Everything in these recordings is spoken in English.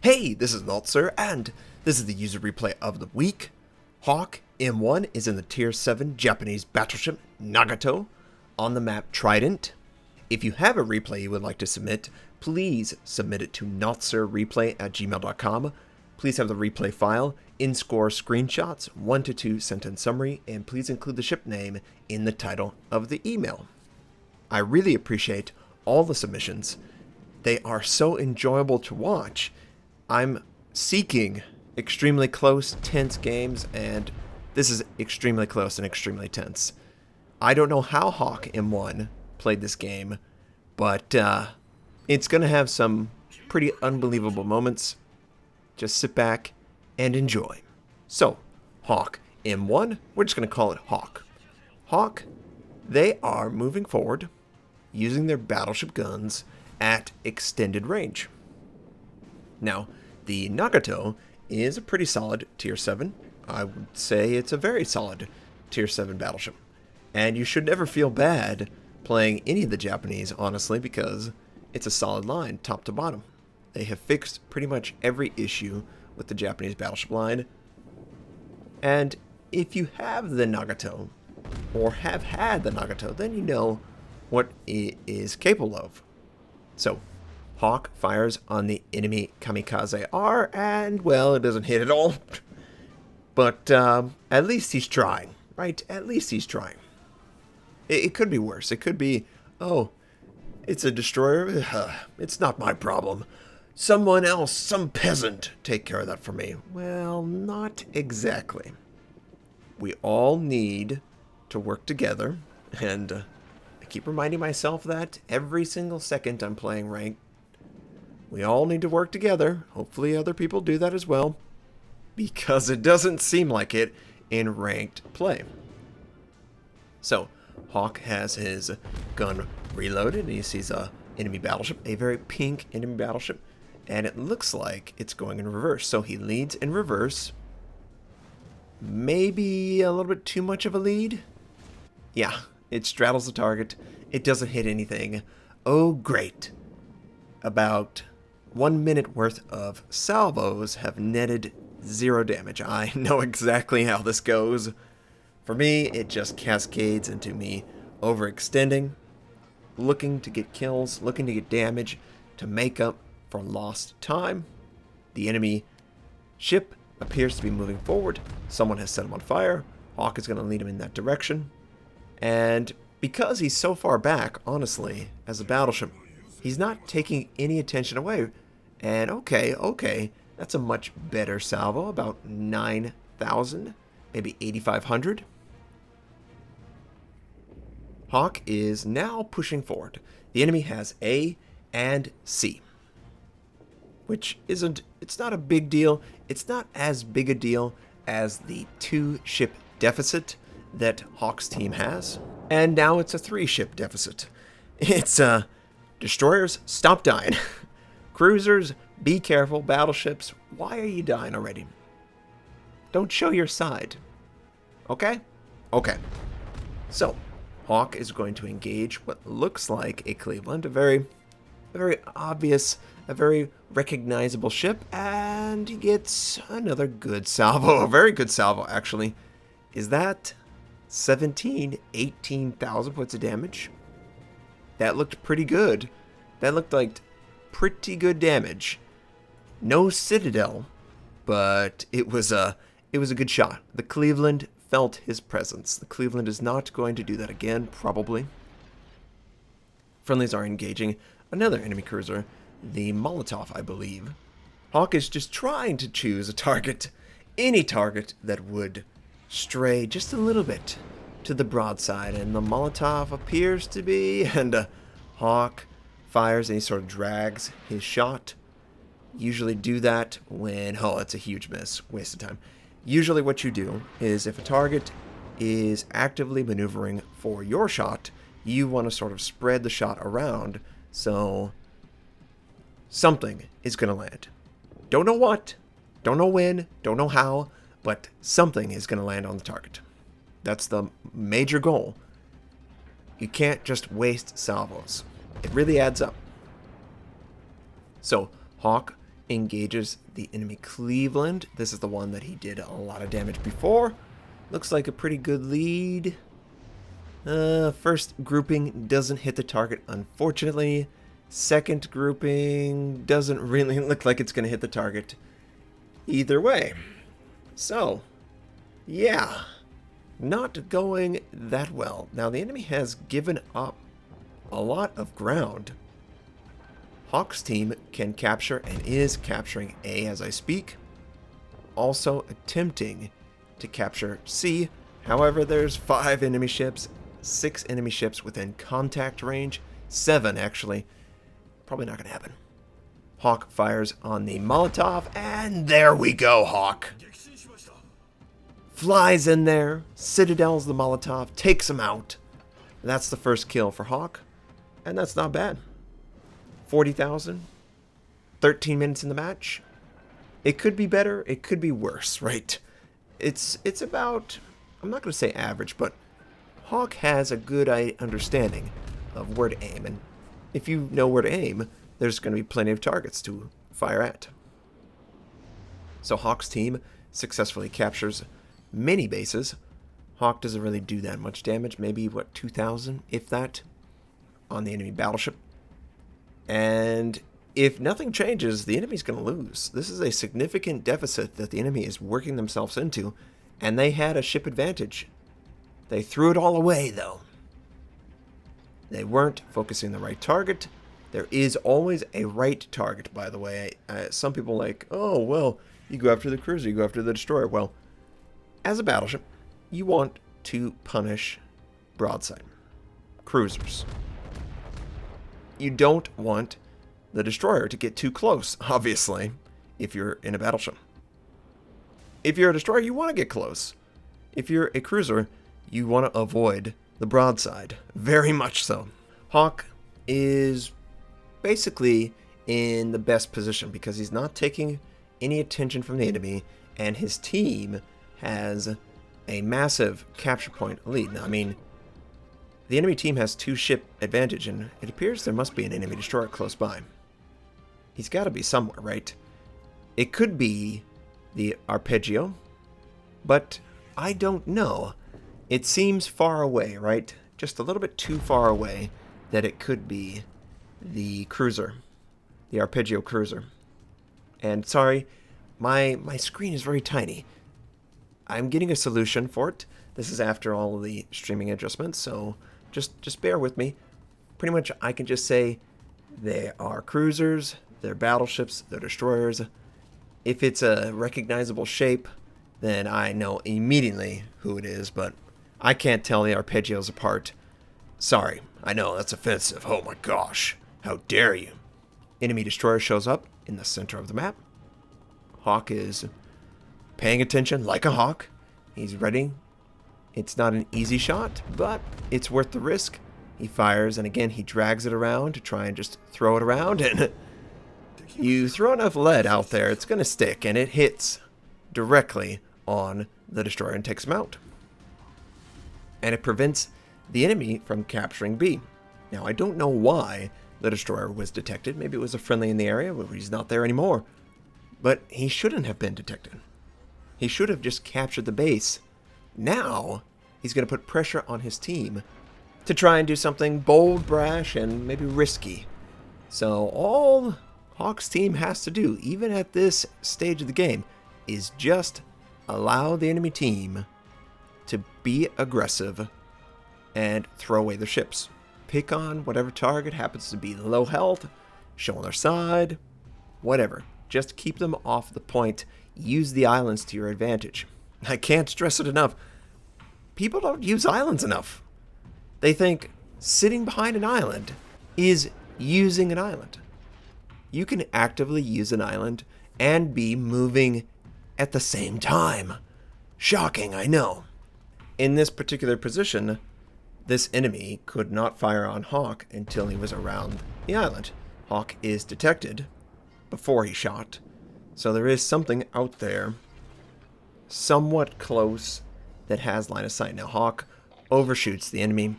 Hey, this is Notser, and this is the user replay of the week. Hawk M1 is in the Tier 7 Japanese battleship Nagato on the map Trident. If you have a replay you would like to submit, please submit it to notserreplay@gmail.com. Please have the replay file, in-score screenshots, 1 to 2 sentence summary, and please include the ship name in the title of the email. I really appreciate all the submissions. They are so enjoyable to watch. I'm seeking extremely close, tense games, and this is extremely close and extremely tense. I don't know how Hawk M1 played this game, but it's going to have some pretty unbelievable moments. Just sit back and enjoy. So, Hawk M1, we're just going to call it Hawk. Hawk, they are moving forward using their battleship guns at extended range. Now, the Nagato is a pretty solid Tier 7. I would say it's a very solid Tier 7 battleship. And you should never feel bad playing any of the Japanese, honestly, because it's a solid line, top to bottom. They have fixed pretty much every issue with the Japanese battleship line. And if you have the Nagato, or have had the Nagato, then you know what it is capable of. So, Hawk fires on the enemy Kamikaze R, and, well, it doesn't hit at all. But at least he's trying, right? At least he's trying. It could be worse. It could be, oh, it's a destroyer. It's not my problem. Someone else, some peasant, take care of that for me. Well, not exactly. We all need to work together, and I keep reminding myself that every single second I'm playing ranked. We all need to work together. Hopefully other people do that as well, because it doesn't seem like it in ranked play. So, Hawk has his gun reloaded, and he sees a enemy battleship, a very pink enemy battleship, and it looks like it's going in reverse. So he leads in reverse. Maybe a little bit too much of a lead. Yeah, it straddles the target. It doesn't hit anything. Oh, great. About 1 minute worth of salvos have netted 0 damage. I know exactly how this goes. For me, it just cascades into me overextending, looking to get kills, looking to get damage to make up for lost time. The enemy ship appears to be moving forward. Someone has set him on fire. Hawk is going to lead him in that direction. And because he's so far back, honestly, as a battleship, he's not taking any attention away. And okay, that's a much better salvo, about 9,000, maybe 8,500. Hawk is now pushing forward. The enemy has A and C, which it's not a big deal. It's not as big a deal as the 2-ship deficit that Hawk's team has. And now it's a 3-ship deficit. It's, destroyers, stop dying. Cruisers, be careful. Battleships, why are you dying already? Don't show your side. Okay? Okay. So, Hawk is going to engage what looks like a Cleveland, a very obvious, a very recognizable ship, and he gets another good salvo, a very good salvo, actually. Is that 18,000 points of damage? That looked pretty good. That looked like pretty good damage. No Citadel, but it was a good shot. The Cleveland felt his presence. The Cleveland is not going to do that again, probably. Friendlies are engaging another enemy cruiser, the Molotov, I believe. Hawk is just trying to choose a target, any target that would stray just a little bit to the broadside, and the Molotov appears to be, and Hawk fires and he sort of drags his shot. Usually do that when, oh, it's a huge miss, waste of time. Usually what you do is if a target is actively maneuvering for your shot, you want to sort of spread the shot around so something is going to land. Don't know what, don't know when, don't know how, but something is going to land on the target. That's the major goal. You can't just waste salvos. It really adds up. So Hawk engages the enemy Cleveland. This is the one that he did a lot of damage before. Looks like a pretty good lead. First grouping doesn't hit the target, unfortunately. Second grouping doesn't really look like it's going to hit the target either way. So, yeah, not going that well. Now, the enemy has given up a lot of ground. Hawk's team can capture and is capturing A as I speak. Also attempting to capture C. However, there's 5 enemy ships, 6 enemy ships within contact range, 7 actually. Probably not going to happen. Hawk fires on the Molotov, and there we go, Hawk. Flies in there, citadels the Molotov, takes him out. That's the first kill for Hawk, and that's not bad. 40,000, 13 minutes in the match. It could be better, it could be worse, right? It's about, I'm not going to say average, but Hawk has a good understanding of where to aim, and if you know where to aim, there's going to be plenty of targets to fire at. So Hawk's team successfully captures many bases. Hawk doesn't really do that much damage, maybe, what, 2,000, if that, on the enemy battleship. And if nothing changes, the enemy's going to lose. This is a significant deficit that the enemy is working themselves into, and they had a ship advantage. They threw it all away, though. They weren't focusing the right target. There is always a right target, by the way. Some people like, oh, well, you go after the cruiser, you go after the destroyer. Well, as a battleship, you want to punish broadside cruisers. You don't want the destroyer to get too close, obviously, if you're in a battleship. If you're a destroyer, you want to get close. If you're a cruiser, you want to avoid the broadside. Very much so. Hawk is basically in the best position because he's not taking any attention from the enemy, and his team has a massive capture point lead. Now, I mean, the enemy team has 2 ship advantage, and it appears there must be an enemy destroyer close by. He's got to be somewhere, right? It could be the Arpeggio, but I don't know. It seems far away, right? Just a little bit too far away that it could be the cruiser, the Arpeggio cruiser. And sorry, my screen is very tiny. I'm getting a solution for it. This is after all of the streaming adjustments, so just bear with me. Pretty much I can just say they are cruisers, they're battleships, they're destroyers. If it's a recognizable shape, then I know immediately who it is, but I can't tell the Arpeggios apart. Sorry, I know that's offensive. Oh my gosh, how dare you. Enemy destroyer shows up in the center of the map. Hawk is paying attention like a hawk. He's ready. It's not an easy shot, but it's worth the risk. He fires, and again, he drags it around to try and just throw it around, and you throw enough lead out there, it's going to stick, and it hits directly on the destroyer and takes him out. And it prevents the enemy from capturing B. Now, I don't know why the destroyer was detected. Maybe it was a friendly in the area, but he's not there anymore. But he shouldn't have been detected. He should have just captured the base. Now, he's going to put pressure on his team to try and do something bold, brash, and maybe risky. So all Hawk's team has to do, even at this stage of the game, is just allow the enemy team to be aggressive and throw away their ships. Pick on whatever target happens to be low health, show on their side, whatever. Just keep them off the point. Use the islands to your advantage. I can't stress it enough. People don't use islands enough. They think sitting behind an island is using an island. You can actively use an island and be moving at the same time. Shocking, I know. In this particular position, this enemy could not fire on Hawk until he was around the island. Hawk is detected before he shot, so there is something out there somewhat close that has line of sight. Now Hawk overshoots the enemy.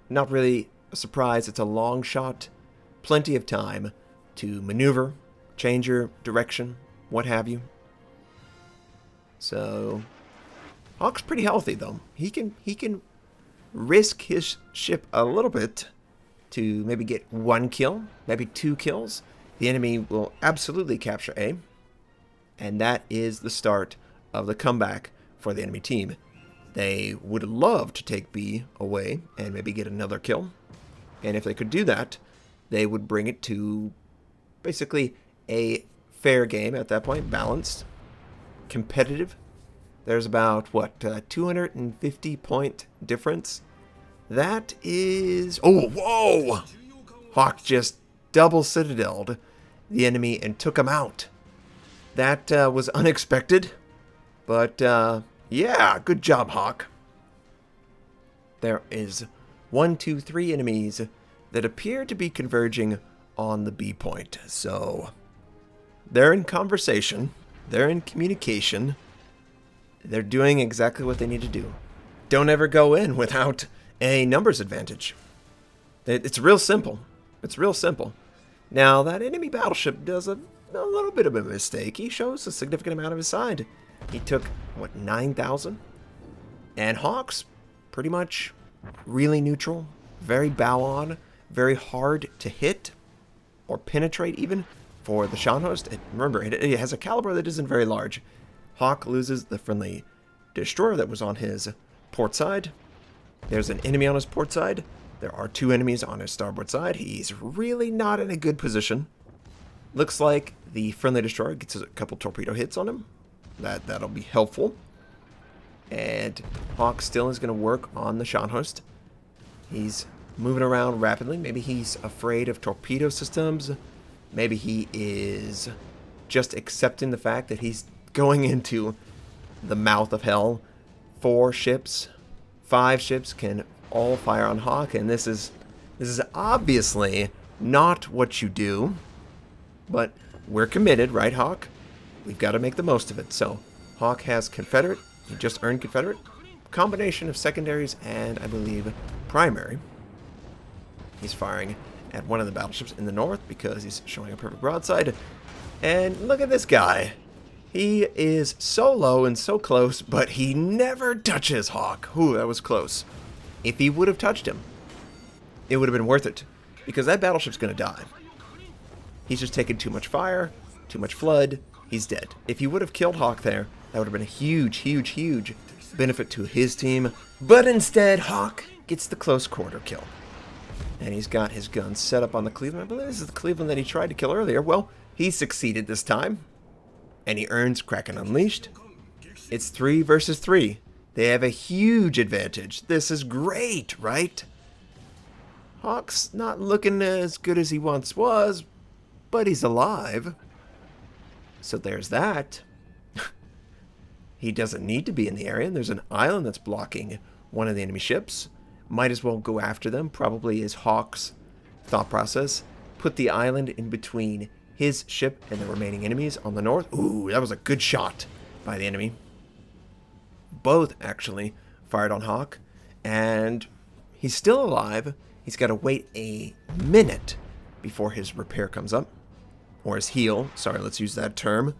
Not really a surprise, it's a long shot, plenty of time to maneuver change your direction, what have you. So Hawk's pretty healthy though. He can risk his ship a little bit to maybe get 1 kill, maybe 2 kills. The enemy will absolutely capture A, and that is the start of the comeback for the enemy team. They would love to take B away and maybe get another kill, and if they could do that, they would bring it to basically a fair game at that point, balanced, competitive. There's about, what, 250 point difference? That is... Oh, whoa! Hawk just double citadeled the enemy and took him out. That was unexpected, but yeah, good job, Hawk. There is 1, 2, 3 enemies that appear to be converging on the B point. So they're in conversation, they're in communication, they're doing exactly what they need to do. Don't ever go in without a numbers advantage. It's real simple. It's real simple. Now, that enemy battleship does a little bit of a mistake. He shows a significant amount of his side. He took, what, 9,000? And Hawk's pretty much really neutral, very bow on, very hard to hit or penetrate even for the Scharnhorst. Remember, it has a caliber that isn't very large. Hawk loses the friendly destroyer that was on his port side. There's an enemy on his port side. There are 2 enemies on his starboard side. He's really not in a good position. Looks like the friendly destroyer gets a couple torpedo hits on him. That'll be helpful. And Hawk still is going to work on the Scharnhorst. He's moving around rapidly. Maybe he's afraid of torpedo systems. Maybe he is just accepting the fact that he's going into the mouth of hell. 4 ships, 5 ships can all fire on Hawk, and this is obviously not what you do, but we're committed, right, Hawk? We've got to make the most of it. So Hawk has Confederate. He just earned Confederate. Combination of secondaries and, I believe, primary. He's firing at one of the battleships in the north because he's showing a perfect broadside. And look at this guy. He is so low and so close, but he never touches Hawk. Ooh, that was close. If he would have touched him, it would have been worth it, because that battleship's going to die. He's just taken too much fire, too much flood. He's dead. If he would have killed Hawk there, that would have been a huge, huge, huge benefit to his team. But instead, Hawk gets the close quarter kill. And he's got his gun set up on the Cleveland. I believe this is the Cleveland that he tried to kill earlier. Well, he succeeded this time. And he earns Kraken Unleashed. It's 3 versus 3. They have a huge advantage. This is great, right? Hawk's not looking as good as he once was, but he's alive. So there's that. He doesn't need to be in the area. And there's an island that's blocking one of the enemy ships. Might as well go after them, probably is Hawk's thought process. Put the island in between his ship and the remaining enemies on the north. Ooh, that was a good shot by the enemy. Both actually fired on Hawk, and he's still alive. He's got to wait a minute before his repair comes up, or his heal. Sorry, let's use that term.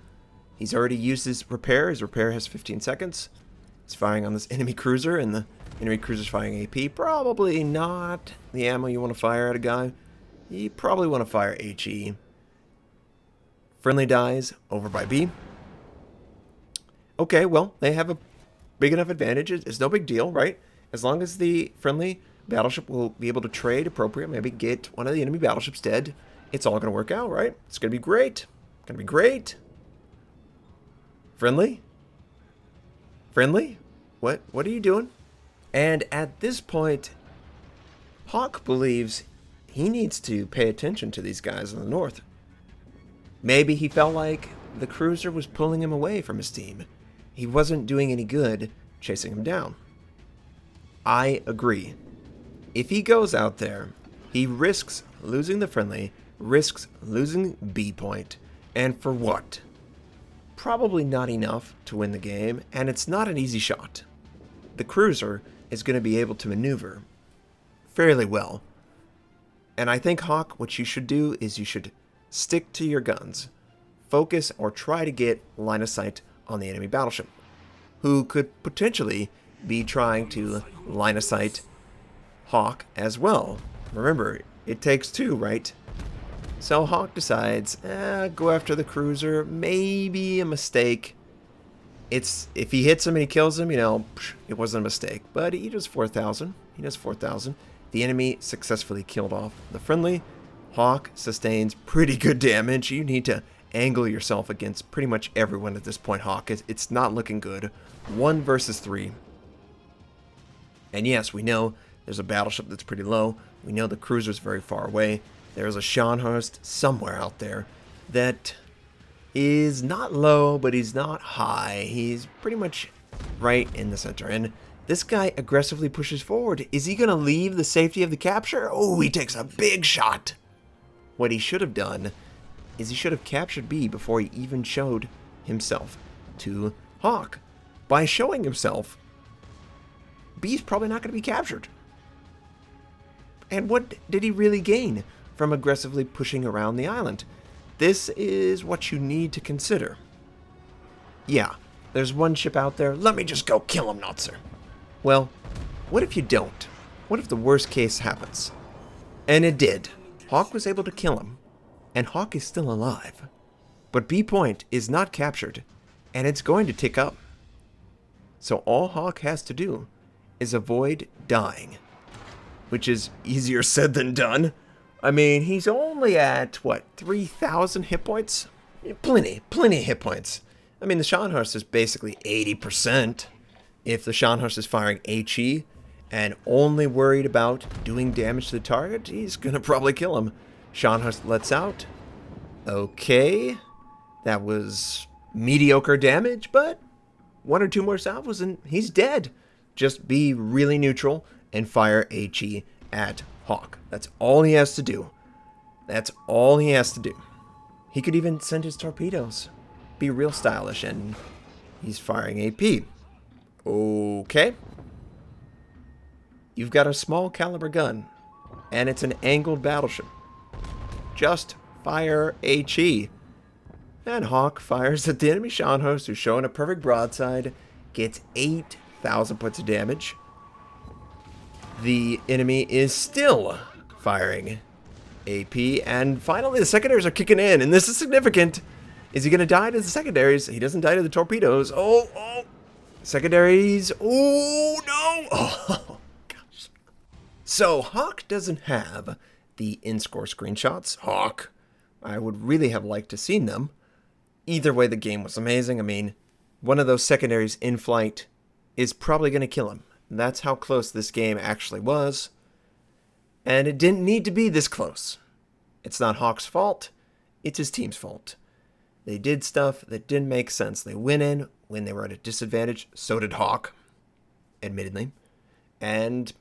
He's already used his repair. His repair has 15 seconds. He's firing on this enemy cruiser, and the enemy cruiser's firing AP. Probably not the ammo you want to fire at a guy. You probably want to fire HE. Friendly dies over by B. Okay, well, they have a big enough advantage. It's no big deal, right? As long as the friendly battleship will be able to trade appropriate, maybe get one of the enemy battleships dead, it's all going to work out, right? It's going to be great. Going to be great. Friendly? Friendly? What are you doing? And at this point, Hawk believes he needs to pay attention to these guys in the north. Maybe he felt like the cruiser was pulling him away from his team. He wasn't doing any good chasing him down. I agree. If he goes out there, he risks losing the friendly, risks losing B point, and for what? Probably not enough to win the game, and it's not an easy shot. The cruiser is going to be able to maneuver fairly well. And I think, Hawk, what you should do is you should stick to your guns. focus or try to get line of sight on the enemy battleship, who could potentially be trying to line of sight Hawk as well. Remember, it takes two, right? So Hawk decides, go after the cruiser. Maybe a mistake. If he hits him and he kills him, it wasn't a mistake. But he does 4,000. He does 4,000. The enemy successfully killed off the friendly. Hawk sustains pretty good damage. You need to angle yourself against pretty much everyone at this point, Hawk. It's not looking good. 1 versus 3. And yes, we know there's a battleship that's pretty low. We know the cruiser's very far away. There's a Scharnhorst somewhere out there that is not low, but he's not high. He's pretty much right in the center. And this guy aggressively pushes forward. Is he going to leave the safety of the capture? Oh, he takes a big shot. What he should have done is he should have captured B before he even showed himself to Hawk. By showing himself, B's probably not going to be captured. And what did he really gain from aggressively pushing around the island? This is what you need to consider. Yeah, there's one ship out there. Let me just go kill him, Notser. Well, what if you don't? What if the worst case happens? And it did. Hawk was able to kill him, and Hawk is still alive. But B point is not captured, and it's going to tick up. So all Hawk has to do is avoid dying, which is easier said than done. I mean, he's only at, 3,000 hit points? Plenty hit points. I mean, the Scharnhorst is basically 80%. If the Scharnhorst is firing HE and only worried about doing damage to the target, he's going to probably kill him. Scharnhorst lets out. Okay. That was mediocre damage, but 1 or 2 more salvos and he's dead. Just be really neutral and fire HE at Hawk. That's all he has to do. That's all he has to do. He could even send his torpedoes. Be real stylish, and he's firing AP. Okay. You've got a small caliber gun, and it's an angled battleship. Just fire HE. And Hawk fires at the enemy Scharnhorst, who's showing a perfect broadside, gets 8,000 points of damage. The enemy is still firing AP, and finally the secondaries are kicking in, and this is significant. Is he going to die to the secondaries? He doesn't die to the torpedoes. Oh, secondaries. Oh, no. Oh, gosh. So Hawk doesn't have the in-score screenshots. Hawk. I would really have liked to seen them. Either way, the game was amazing. I mean, one of those secondaries in flight is probably going to kill him. That's how close this game actually was. And it didn't need to be this close. It's not Hawk's fault. It's his team's fault. They did stuff that didn't make sense. They went in when they were at a disadvantage. So did Hawk, admittedly. And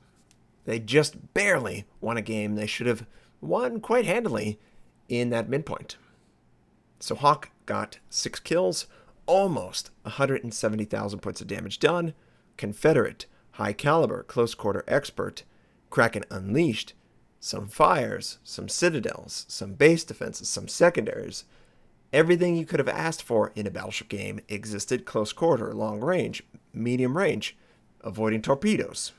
they just barely won a game they should have won quite handily in that midpoint. So Hawk got 6 kills, almost 170,000 points of damage done. Confederate, high caliber, close quarter expert, Kraken Unleashed, some fires, some citadels, some base defenses, some secondaries. Everything you could have asked for in a battleship game existed: close quarter, long range, medium range, avoiding torpedoes.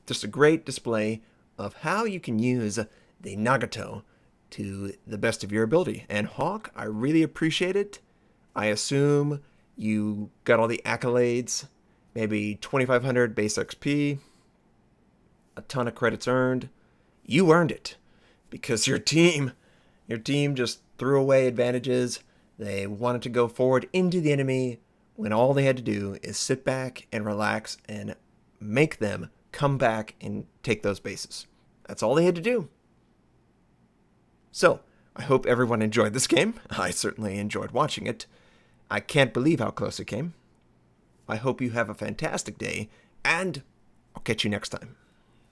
Just a great display of how you can use the Nagato to the best of your ability. And Hawk, I really appreciate it. I assume you got all the accolades, maybe 2,500 base XP, a ton of credits earned. You earned it because your team just threw away advantages. They wanted to go forward into the enemy when all they had to do is sit back and relax and make them come back and take those bases. That's all they had to do. So, I hope everyone enjoyed this game. I certainly enjoyed watching it. I can't believe how close it came. I hope you have a fantastic day, and I'll catch you next time.